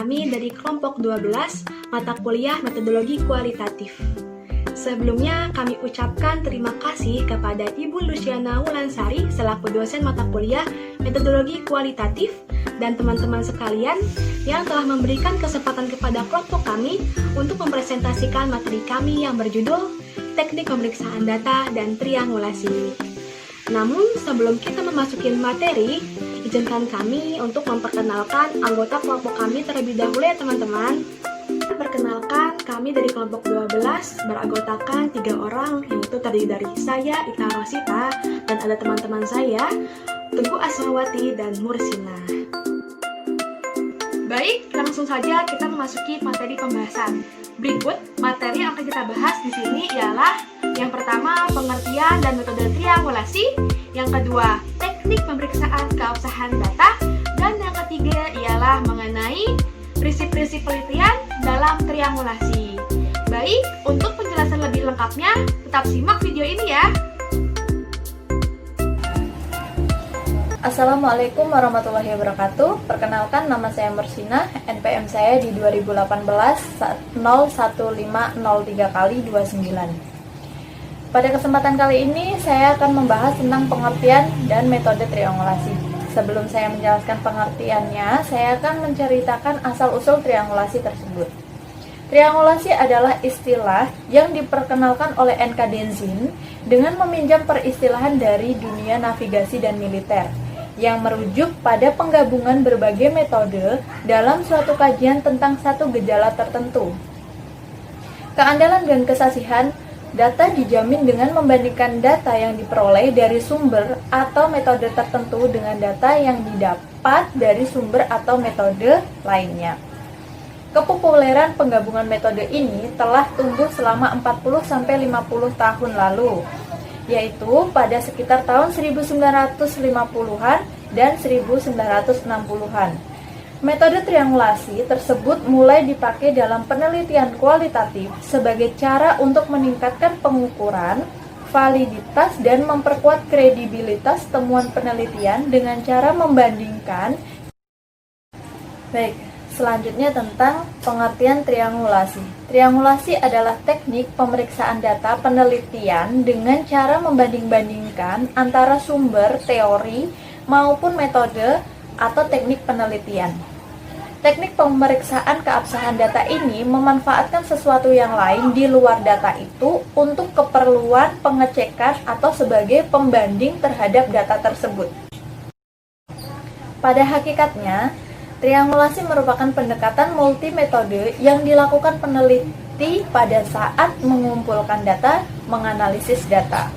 kami dari kelompok 12 mata kuliah metodologi kualitatif. Sebelumnya kami ucapkan terima kasih kepada Ibu Luciana Wulansari selaku dosen mata kuliah metodologi kualitatif dan teman-teman sekalian yang telah memberikan kesempatan kepada kelompok kami untuk mempresentasikan materi kami yang berjudul Teknik Pemeriksaan Data dan Triangulasi. Namun sebelum kita memasuki materi, izinkan kami untuk memperkenalkan anggota kelompok kami terlebih dahulu ya teman-teman. Perkenalkan, kami dari kelompok 12 beranggotakan 3 orang, yaitu terdiri dari saya, Ita Rosita, dan ada teman-teman saya, Teguh Asmawati dan Mursina. Baik, langsung saja kita memasuki materi pembahasan. Berikut materi yang akan kita bahas di sini ialah yang pertama, pengertian dan metode triangulasi, yang kedua, teknik pemeriksaan keabsahan data, dan yang ketiga ialah mengenai prinsip-prinsip penelitian dalam triangulasi. Baik, untuk penjelasan lebih lengkapnya, tetap simak video ini ya. Assalamualaikum warahmatullahi wabarakatuh. Perkenalkan, nama saya Mursina, NPM saya di 2018 01503x29. Pada kesempatan kali ini, saya akan membahas tentang pengertian dan metode triangulasi. Sebelum saya menjelaskan pengertiannya, saya akan menceritakan asal-usul triangulasi tersebut. Triangulasi adalah istilah yang diperkenalkan oleh N.K. Denzin dengan meminjam peristilahan dari dunia navigasi dan militer, yang merujuk pada penggabungan berbagai metode dalam suatu kajian tentang satu gejala tertentu. Keandalan dan kesasihan data dijamin dengan membandingkan data yang diperoleh dari sumber atau metode tertentu dengan data yang didapat dari sumber atau metode lainnya. Kepopuleran penggabungan metode ini telah tumbuh selama 40-50 tahun lalu, yaitu pada sekitar tahun 1950-an dan 1960-an. Metode triangulasi tersebut mulai dipakai dalam penelitian kualitatif sebagai cara untuk meningkatkan pengukuran, validitas, dan memperkuat kredibilitas temuan penelitian dengan cara membandingkan. Baik, selanjutnya tentang pengertian triangulasi. Triangulasi adalah teknik pemeriksaan data penelitian dengan cara membanding-bandingkan antara sumber teori maupun metode atau teknik penelitian. Teknik pemeriksaan keabsahan data ini memanfaatkan sesuatu yang lain di luar data itu untuk keperluan pengecekan atau sebagai pembanding terhadap data tersebut. Pada hakikatnya, triangulasi merupakan pendekatan multimetode yang dilakukan peneliti pada saat mengumpulkan data, menganalisis data.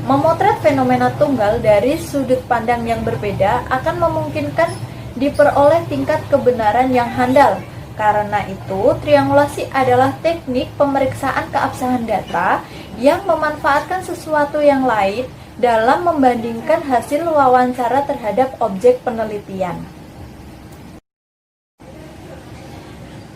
Memotret fenomena tunggal dari sudut pandang yang berbeda akan memungkinkan diperoleh tingkat kebenaran yang handal. Karena itu, triangulasi adalah teknik pemeriksaan keabsahan data yang memanfaatkan sesuatu yang lain dalam membandingkan hasil wawancara terhadap objek penelitian.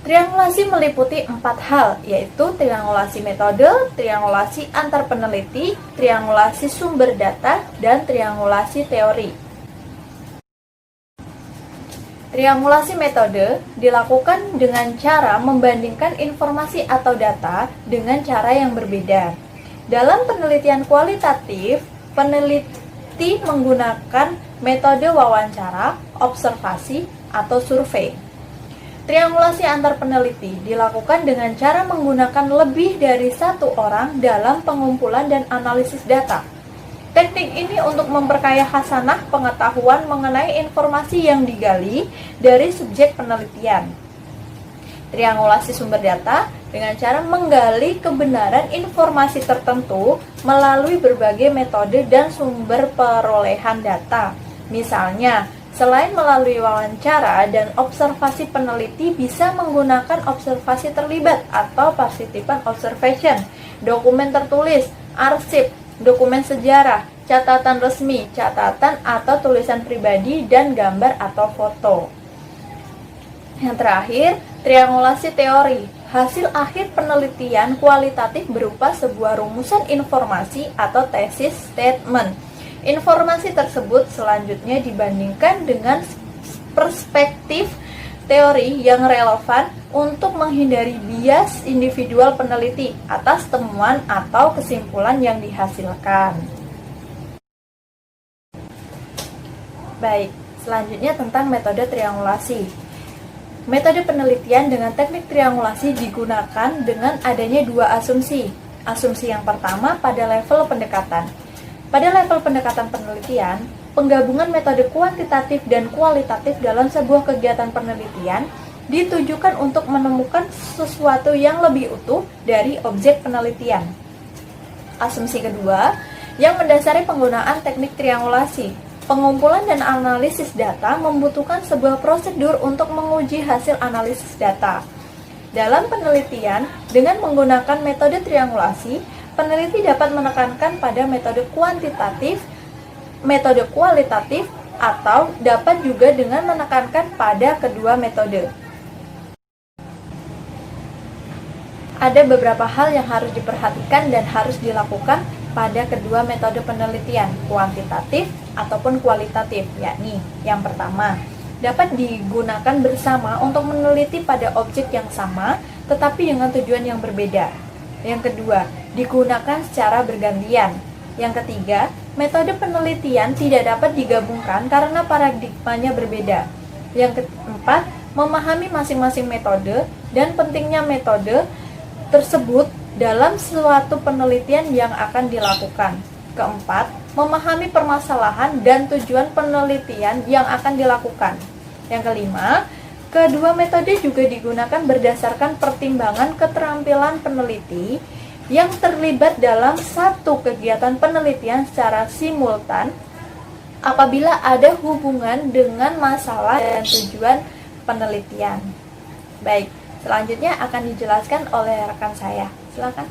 Triangulasi meliputi 4 hal, yaitu triangulasi metode, triangulasi antar peneliti, triangulasi sumber data, dan triangulasi teori. Triangulasi metode dilakukan dengan cara membandingkan informasi atau data dengan cara yang berbeda. Dalam penelitian kualitatif, peneliti menggunakan metode wawancara, observasi, atau survei. Triangulasi antar peneliti dilakukan dengan cara menggunakan lebih dari satu orang dalam pengumpulan dan analisis data. Teknik ini untuk memperkaya khasanah pengetahuan mengenai informasi yang digali dari subjek penelitian. Triangulasi sumber data dengan cara menggali kebenaran informasi tertentu melalui berbagai metode dan sumber perolehan data. Misalnya, selain melalui wawancara dan observasi, peneliti bisa menggunakan observasi terlibat atau participan observation, dokumen tertulis, arsip, dokumen sejarah, catatan resmi, catatan atau tulisan pribadi, dan gambar atau foto. Yang terakhir, triangulasi teori. Hasil akhir penelitian kualitatif berupa sebuah rumusan informasi atau thesis statement. Informasi tersebut selanjutnya dibandingkan dengan perspektif teori yang relevan untuk menghindari bias individual peneliti atas temuan atau kesimpulan yang dihasilkan. Baik, selanjutnya tentang metode triangulasi. Metode penelitian dengan teknik triangulasi digunakan dengan adanya dua asumsi. Asumsi yang pertama pada level pendekatan. Pada level pendekatan penelitian, penggabungan metode kuantitatif dan kualitatif dalam sebuah kegiatan penelitian ditujukan untuk menemukan sesuatu yang lebih utuh dari objek penelitian. Asumsi kedua, yang mendasari penggunaan teknik triangulasi. Pengumpulan dan analisis data membutuhkan sebuah prosedur untuk menguji hasil analisis data. Dalam penelitian, dengan menggunakan metode triangulasi, peneliti dapat menekankan pada metode kuantitatif, metode kualitatif, atau dapat juga dengan menekankan pada kedua metode. Ada beberapa hal yang harus diperhatikan dan harus dilakukan pada kedua metode penelitian, kuantitatif ataupun kualitatif, yakni yang pertama, dapat digunakan bersama untuk meneliti pada objek yang sama tetapi dengan tujuan yang berbeda. Yang kedua, digunakan secara bergantian. Yang ketiga, metode penelitian tidak dapat digabungkan karena paradigmanya berbeda. Yang keempat, memahami masing-masing metode dan pentingnya metode tersebut dalam suatu penelitian yang akan dilakukan. Keempat, memahami permasalahan dan tujuan penelitian yang akan dilakukan. Yang kelima, kedua metode juga digunakan berdasarkan pertimbangan keterampilan peneliti yang terlibat dalam satu kegiatan penelitian secara simultan apabila ada hubungan dengan masalah dan tujuan penelitian. Baik, selanjutnya akan dijelaskan oleh rekan saya. Silakan.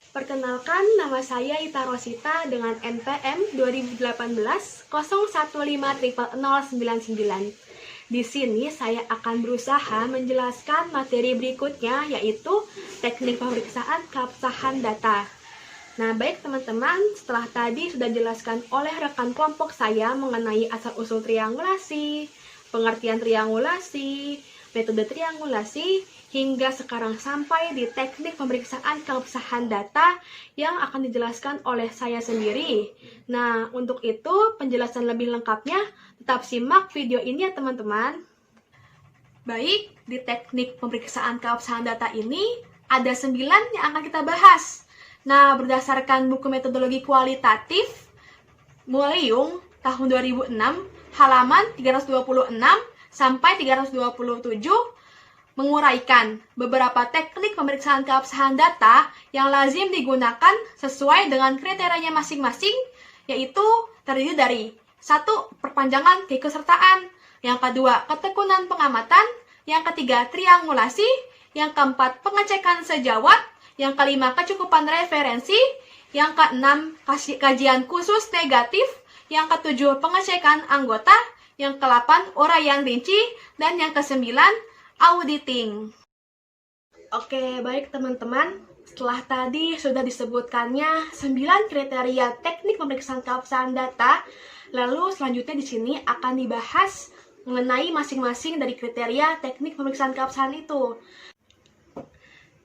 Perkenalkan, nama saya Ita Rosita dengan NPM 2018 01500099. Di sini saya akan berusaha menjelaskan materi berikutnya, yaitu teknik pemeriksaan keabsahan data. Nah, baik teman-teman, setelah tadi sudah dijelaskan oleh rekan kelompok saya mengenai asal-usul triangulasi, pengertian triangulasi, metode triangulasi, hingga sekarang sampai di teknik pemeriksaan keabsahan data yang akan dijelaskan oleh saya sendiri. Nah, untuk itu penjelasan lebih lengkapnya tetap simak video ini ya teman-teman. Baik, di teknik pemeriksaan keabsahan data ini ada 9 yang akan kita bahas. Nah, berdasarkan buku metodologi kualitatif Muliung tahun 2006, halaman 326 sampai 327, menguraikan beberapa teknik pemeriksaan keabsahan data yang lazim digunakan sesuai dengan kriterianya masing-masing, yaitu terdiri dari 1. Perpanjangan keikutsertaan, yang kedua ketekunan pengamatan, yang ketiga triangulasi, yang keempat pengecekan sejawat, yang kelima kecukupan referensi, yang keenam kajian khusus negatif, yang ketujuh pengecekan anggota, yang ke-8 uraian rinci, dan yang ke-9 auditing. Oke, baik teman-teman. Setelah tadi sudah disebutkannya 9 kriteria teknik pemeriksaan keabsahan data, lalu selanjutnya di sini akan dibahas mengenai masing-masing dari kriteria teknik pemeriksaan keabsahan itu.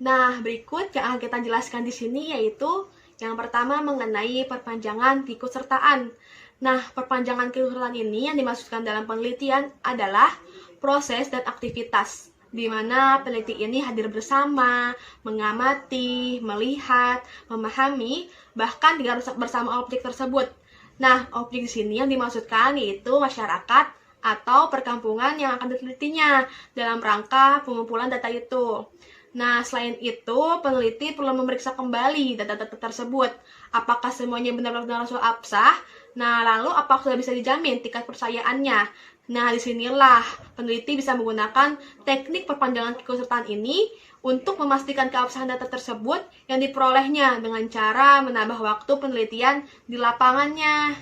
Nah, berikut yang akan kita jelaskan di sini yaitu yang pertama mengenai perpanjangan keikutsertaan. Nah, perpanjangan keikutsertaan ini yang dimaksudkan dalam penelitian adalah proses dan aktivitas, di mana peneliti ini hadir bersama, mengamati, melihat, memahami, bahkan tidak bersama objek tersebut. Nah, objek di sini yang dimaksudkan yaitu masyarakat atau perkampungan yang akan ditelitinya dalam rangka pengumpulan data itu. Nah, selain itu, peneliti perlu memeriksa kembali data-data tersebut. Apakah semuanya benar-benar absah? Nah, lalu apakah sudah bisa dijamin tingkat percayaannya? Nah, disinilah peneliti bisa menggunakan teknik perpanjangan keikutsertaan ini untuk memastikan keabsahan data tersebut yang diperolehnya dengan cara menambah waktu penelitian di lapangannya.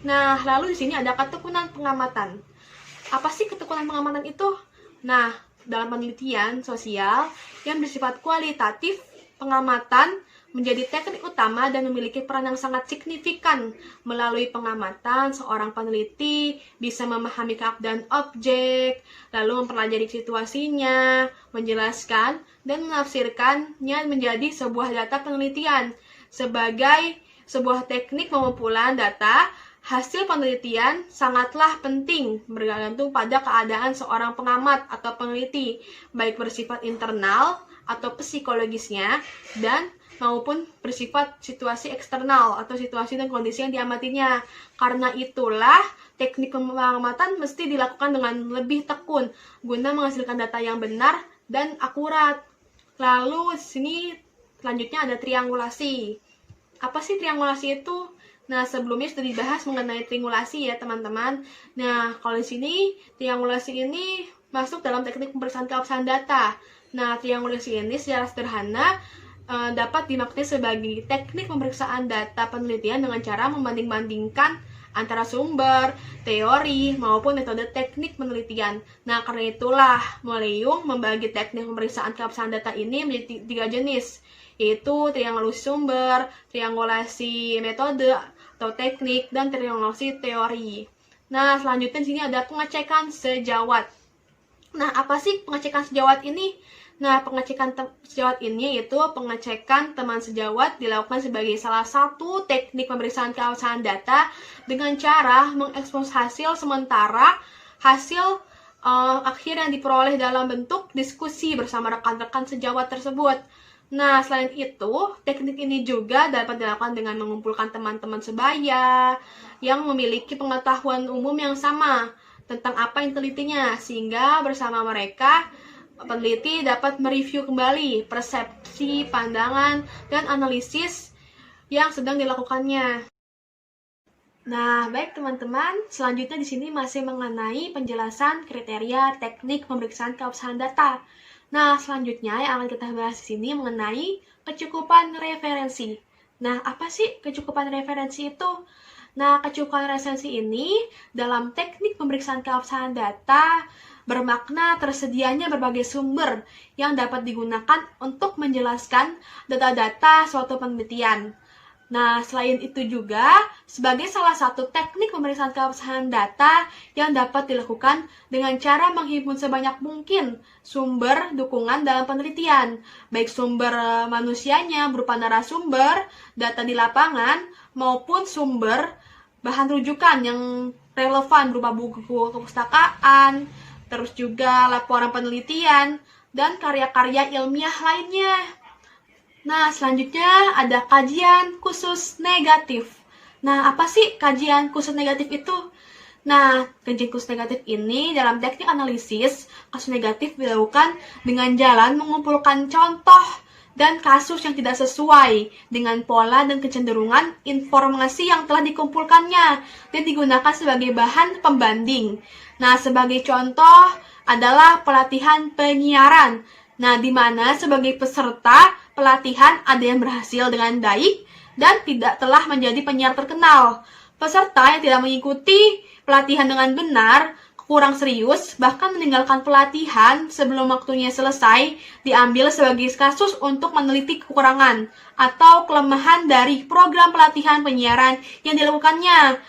Nah, lalu di sini ada ketekunan pengamatan. Apa sih ketekunan pengamatan itu? Nah, dalam penelitian sosial yang bersifat kualitatif, pengamatan menjadi teknik utama dan memiliki peran yang sangat signifikan. Melalui pengamatan, seorang peneliti bisa memahami keadaan objek, lalu mempelajari situasinya, menjelaskan, dan menafsirkannya menjadi sebuah data penelitian. Sebagai sebuah teknik pengumpulan data, hasil penelitian sangatlah penting bergantung pada keadaan seorang pengamat atau peneliti, baik bersifat internal atau psikologisnya, dan maupun bersifat situasi eksternal atau situasi dan kondisi yang diamatinya. Karena itulah teknik pengamatan mesti dilakukan dengan lebih tekun guna menghasilkan data yang benar dan akurat. Lalu di sini selanjutnya ada triangulasi. Apa sih triangulasi itu? Nah, sebelumnya sudah dibahas mengenai triangulasi ya, teman-teman. Nah, kalau di sini triangulasi ini masuk dalam teknik pemeriksaan keabsahan data. Nah, triangulasi ini secara sederhana dapat dimaknai sebagai teknik pemeriksaan data penelitian dengan cara membanding-bandingkan antara sumber, teori, maupun metode teknik penelitian. Nah, karena itulah Moleung membagi teknik pemeriksaan keabsahan data ini menjadi 3 jenis, yaitu triangulasi sumber, triangulasi metode atau teknik, dan triangulasi teori. Nah, selanjutnya di sini ada pengecekan sejawat. Nah, apa sih pengecekan sejawat ini? Nah, pengecekan sejawat ini yaitu pengecekan teman sejawat dilakukan sebagai salah satu teknik pemeriksaan keabsahan data dengan cara mengekspos hasil sementara hasil akhir yang diperoleh dalam bentuk diskusi bersama rekan-rekan sejawat tersebut. Nah, selain itu, teknik ini juga dapat dilakukan dengan mengumpulkan teman-teman sebaya yang memiliki pengetahuan umum yang sama tentang apa yang ditelitinya, sehingga bersama mereka peneliti dapat mereview kembali persepsi, pandangan, dan analisis yang sedang dilakukannya. Nah, baik teman-teman, selanjutnya di sini masih mengenai penjelasan kriteria teknik pemeriksaan keabsahan data. Nah, selanjutnya yang akan kita bahas di sini mengenai kecukupan referensi. Nah, apa sih kecukupan referensi itu? Nah, kecukupan referensi ini dalam teknik pemeriksaan keabsahan data bermakna tersedianya berbagai sumber yang dapat digunakan untuk menjelaskan data-data suatu penelitian. Nah, selain itu juga sebagai salah satu teknik pemeriksaan keabsahan data yang dapat dilakukan dengan cara menghimpun sebanyak mungkin sumber dukungan dalam penelitian, baik sumber manusianya berupa narasumber, data di lapangan, maupun sumber bahan rujukan yang relevan berupa buku kepustakaan, terus juga laporan penelitian, dan karya-karya ilmiah lainnya. Nah, selanjutnya ada kajian khusus negatif. Nah, apa sih kajian khusus negatif itu? Nah, kajian khusus negatif ini dalam teknik analisis kasus negatif dilakukan dengan jalan mengumpulkan contoh dan kasus yang tidak sesuai dengan pola dan kecenderungan informasi yang telah dikumpulkannya dan digunakan sebagai bahan pembanding. Nah, sebagai contoh adalah pelatihan penyiaran. Nah, di mana sebagai peserta pelatihan ada yang berhasil dengan baik dan tidak telah menjadi penyiar terkenal. Peserta yang tidak mengikuti pelatihan dengan benar, kurang serius, bahkan meninggalkan pelatihan sebelum waktunya selesai, diambil sebagai kasus untuk meneliti kekurangan atau kelemahan dari program pelatihan penyiaran yang dilakukannya.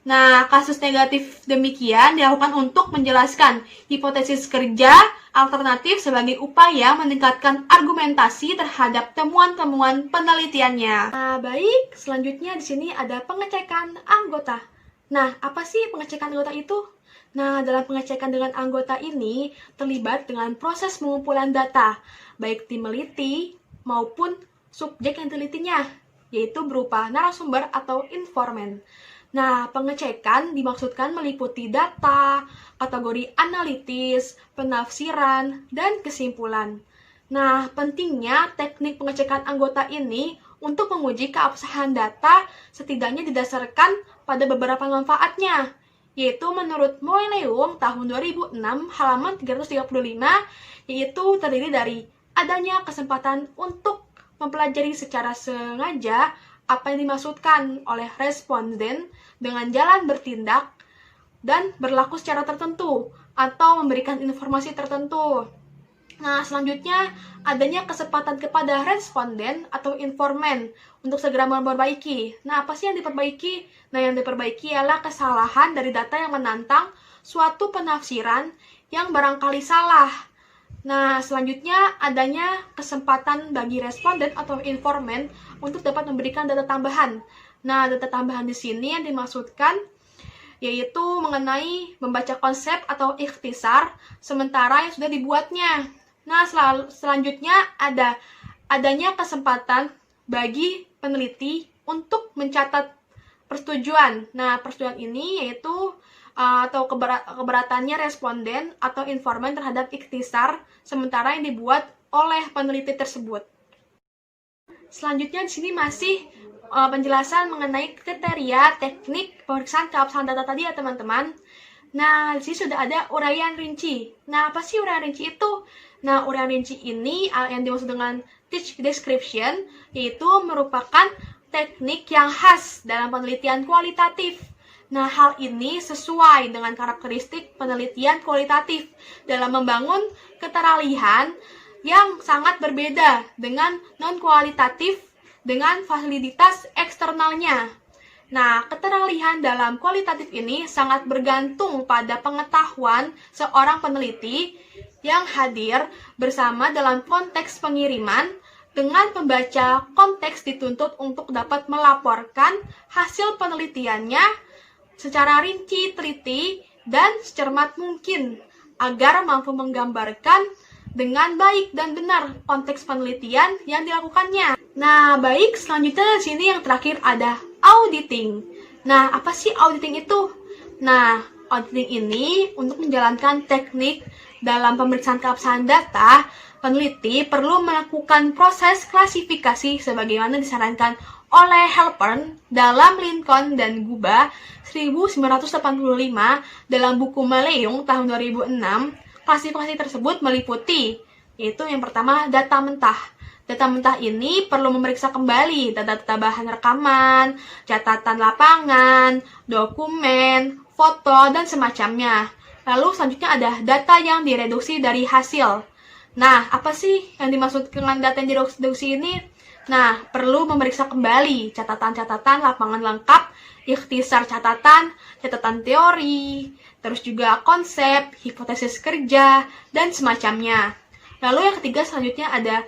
Nah, kasus negatif demikian dilakukan untuk menjelaskan hipotesis kerja alternatif sebagai upaya meningkatkan argumentasi terhadap temuan-temuan penelitiannya. Nah, baik, selanjutnya di sini ada pengecekan anggota. Nah, apa sih pengecekan anggota itu? Nah, dalam pengecekan dengan anggota ini terlibat dengan proses pengumpulan data, baik tim meliti maupun subjek yang telitinya, yaitu berupa narasumber atau informan. Nah, pengecekan dimaksudkan meliputi data, kategori analitis, penafsiran, dan kesimpulan. Nah, pentingnya teknik pengecekan anggota ini untuk menguji keabsahan data setidaknya didasarkan pada beberapa manfaatnya, yaitu menurut Moleung tahun 2006 halaman 335, yaitu terdiri dari adanya kesempatan untuk mempelajari secara sengaja apa yang dimaksudkan oleh responden dengan jalan bertindak dan berlaku secara tertentu atau memberikan informasi tertentu. Nah, selanjutnya adanya kesempatan kepada responden atau informan untuk segera memperbaiki. Nah, apa sih yang diperbaiki? Nah, yang diperbaiki ialah kesalahan dari data yang menantang suatu penafsiran yang barangkali salah. Nah, selanjutnya adanya kesempatan bagi responden atau informan untuk dapat memberikan data tambahan. Nah, data tambahan di sini yang dimaksudkan yaitu mengenai membaca konsep atau ikhtisar sementara yang sudah dibuatnya. Nah, selanjutnya adanya kesempatan bagi peneliti untuk mencatat persetujuan. Nah, persetujuan ini yaitu atau keberatannya responden atau informan terhadap ikhtisar sementara yang dibuat oleh peneliti tersebut. Selanjutnya di sini masih penjelasan mengenai kriteria teknik pemeriksaan keabsahan data tadi ya teman-teman. Nah, di sini sudah ada uraian rinci. Nah, apa sih uraian rinci itu? Nah, uraian rinci ini yang dimaksud dengan teach description yaitu merupakan teknik yang khas dalam penelitian kualitatif. Nah, hal ini sesuai dengan karakteristik penelitian kualitatif dalam membangun keteralihan yang sangat berbeda dengan non-kualitatif dengan fasilitas eksternalnya. Nah, keteralihan dalam kualitatif ini sangat bergantung pada pengetahuan seorang peneliti yang hadir bersama dalam konteks pengiriman dengan pembaca konteks dituntut untuk dapat melaporkan hasil penelitiannya secara rinci, teliti, dan secermat mungkin agar mampu menggambarkan dengan baik dan benar konteks penelitian yang dilakukannya. Nah, baik, selanjutnya di sini yang terakhir ada auditing. Nah, apa sih auditing itu? Nah, auditing ini untuk menjalankan teknik dalam pemeriksaan keabsahan data, peneliti perlu melakukan proses klasifikasi sebagaimana disarankan oleh Halpern dalam Lincoln dan Guba 1985 dalam buku Maleung tahun 2006. Klasifikasi tersebut meliputi, yaitu yang pertama data mentah. Data mentah ini perlu memeriksa kembali data-data bahan rekaman, catatan lapangan, dokumen, foto, dan semacamnya. Lalu selanjutnya ada data yang direduksi dari hasil. Nah, apa sih yang dimaksud dengan data yang direduksi ini? Nah, perlu memeriksa kembali catatan-catatan lapangan lengkap, ikhtisar catatan, catatan teori, terus juga konsep, hipotesis kerja, dan semacamnya. Lalu yang ketiga selanjutnya ada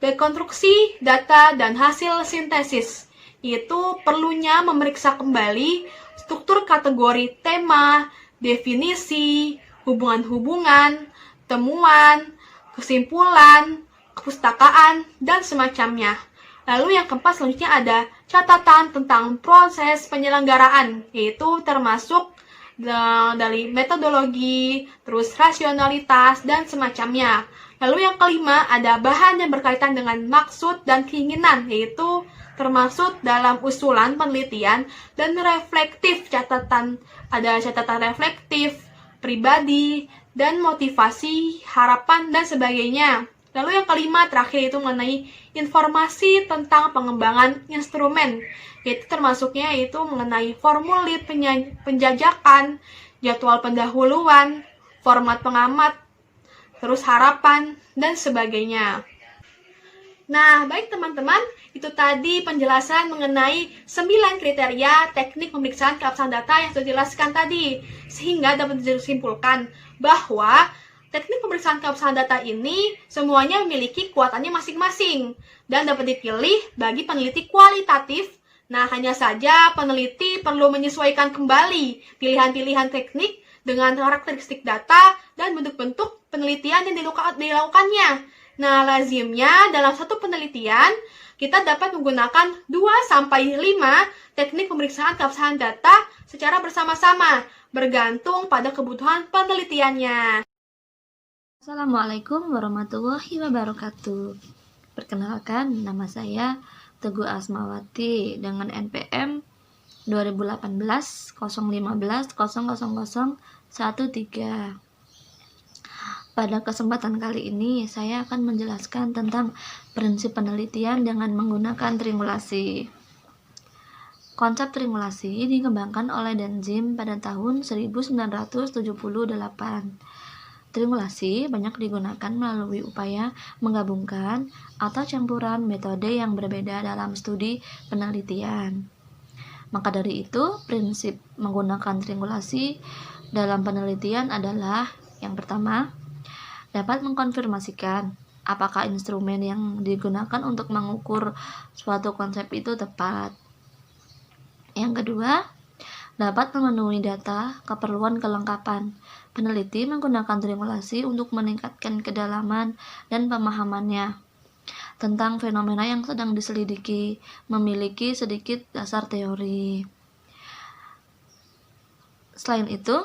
dekonstruksi data dan hasil sintesis. Yaitu perlunya memeriksa kembali struktur kategori tema, definisi, hubungan-hubungan, temuan, kesimpulan, kepustakaan, dan semacamnya. Lalu yang keempat selanjutnya ada catatan tentang proses penyelenggaraan, yaitu termasuk dari metodologi, terus rasionalitas, dan semacamnya. Lalu yang kelima ada bahan yang berkaitan dengan maksud dan keinginan, yaitu termasuk dalam usulan penelitian dan reflektif catatan. Ada catatan reflektif, pribadi, dan motivasi, harapan, dan sebagainya. Lalu yang kelima terakhir itu mengenai informasi tentang pengembangan instrumen, yaitu termasuknya yaitu mengenai formulir penjajakan, jadwal pendahuluan, format pengamat, terus harapan, dan sebagainya. Nah, baik teman-teman, itu tadi penjelasan mengenai 9 kriteria teknik pemeriksaan keabsahan data yang sudah dijelaskan tadi, sehingga dapat disimpulkan bahwa teknik pemeriksaan keabsahan data ini semuanya memiliki kekuatannya masing-masing dan dapat dipilih bagi peneliti kualitatif. Nah, hanya saja peneliti perlu menyesuaikan kembali pilihan-pilihan teknik dengan karakteristik data dan bentuk-bentuk penelitian yang dilakukannya. Nah, lazimnya dalam satu penelitian kita dapat menggunakan 2-5 teknik pemeriksaan keabsahan data secara bersama-sama, bergantung pada kebutuhan penelitiannya. Assalamualaikum warahmatullahi wabarakatuh. Perkenalkan, nama saya Teguh Asmawati dengan NPM 2018 015 00013. Pada kesempatan kali ini, saya akan menjelaskan tentang prinsip penelitian dengan menggunakan triangulasi. Konsep triangulasi dikembangkan oleh Denzim pada tahun 1978. Triangulasi banyak digunakan melalui upaya menggabungkan atau campuran metode yang berbeda dalam studi penelitian. Maka dari itu, prinsip menggunakan triangulasi dalam penelitian adalah yang pertama, dapat mengkonfirmasikan apakah instrumen yang digunakan untuk mengukur suatu konsep itu tepat. Yang kedua, dapat memenuhi data keperluan kelengkapan. Peneliti menggunakan triangulasi untuk meningkatkan kedalaman dan pemahamannya tentang fenomena yang sedang diselidiki, memiliki sedikit dasar teori. Selain itu,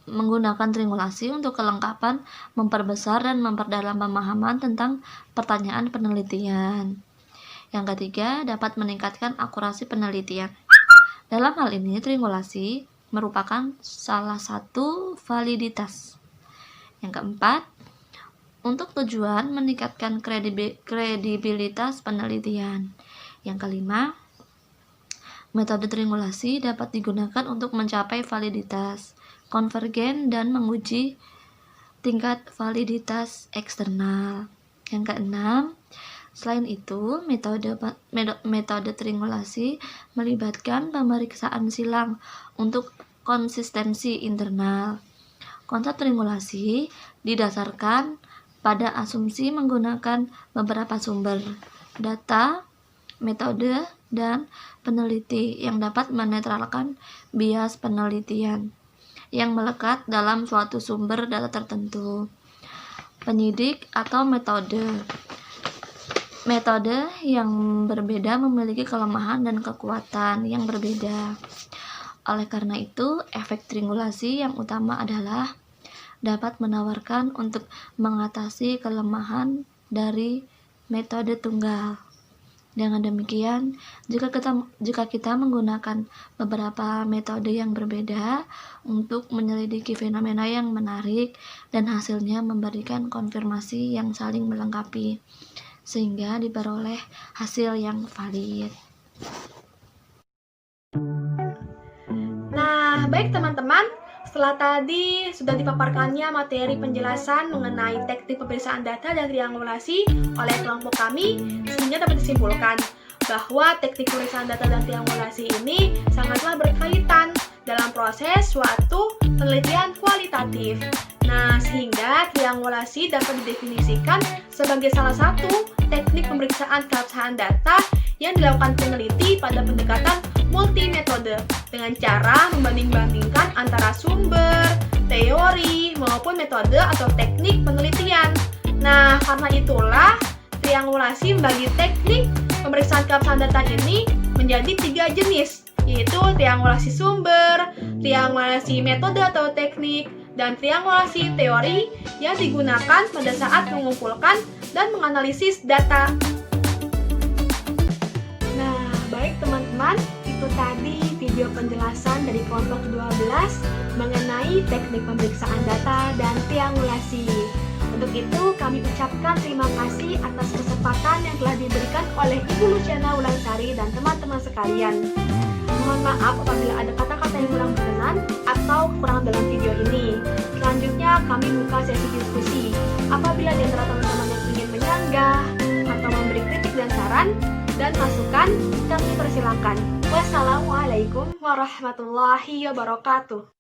menggunakan triangulasi untuk kelengkapan, memperbesar dan memperdalam pemahaman tentang pertanyaan penelitian. Yang ketiga, dapat meningkatkan akurasi penelitian. Dalam hal ini, triangulasi merupakan salah satu validitas. Yang keempat, untuk tujuan meningkatkan kredibilitas penelitian. Yang kelima, metode triangulasi dapat digunakan untuk mencapai validitas konvergen dan menguji tingkat validitas eksternal. Yang keenam, selain itu, metode triangulasi melibatkan pemeriksaan silang untuk konsistensi internal. Konsep triangulasi didasarkan pada asumsi menggunakan beberapa sumber data, metode, dan peneliti yang dapat menetralkan bias penelitian yang melekat dalam suatu sumber data tertentu. Penyidik atau metode yang berbeda memiliki kelemahan dan kekuatan yang berbeda. Oleh karena itu, efek triangulasi yang utama adalah dapat menawarkan untuk mengatasi kelemahan dari metode tunggal. Dengan demikian, jika kita menggunakan beberapa metode yang berbeda untuk menyelidiki fenomena yang menarik dan hasilnya memberikan konfirmasi yang saling melengkapi, sehingga diperoleh hasil yang valid. Nah, baik teman-teman, setelah tadi sudah dipaparkannya materi penjelasan mengenai teknik pemeriksaan data dan triangulasi oleh kelompok kami, sehingga dapat disimpulkan bahwa teknik pemeriksaan data dan triangulasi ini sangatlah berkaitan dalam proses suatu penelitian kualitatif. Nah, sehingga triangulasi dapat didefinisikan sebagai salah satu teknik pemeriksaan keabsahan data yang dilakukan peneliti pada pendekatan multimetode dengan cara membanding-bandingkan antara sumber, teori, maupun metode atau teknik penelitian. Nah, karena itulah triangulasi membagi teknik pemeriksaan keabsahan data ini menjadi 3 jenis, yaitu triangulasi sumber, triangulasi metode atau teknik, dan triangulasi teori yang digunakan pada saat mengumpulkan dan menganalisis data. Nah, baik teman-teman, itu tadi video penjelasan dari kelompok 12 mengenai teknik pemeriksaan data dan triangulasi. Untuk itu, kami ucapkan terima kasih atas kesempatan yang telah diberikan oleh Ibu Luciana Wulansari dan teman-teman sekalian. Mohon maaf apabila ada kata-kata yang kurang berkenan atau kurang dalam video ini. Selanjutnya, kami buka sesi diskusi. Apabila di antara teman-teman yang ingin menyanggah atau memberi kritik dan saran dan masukan, kami persilakan. Wassalamualaikum warahmatullahi wabarakatuh.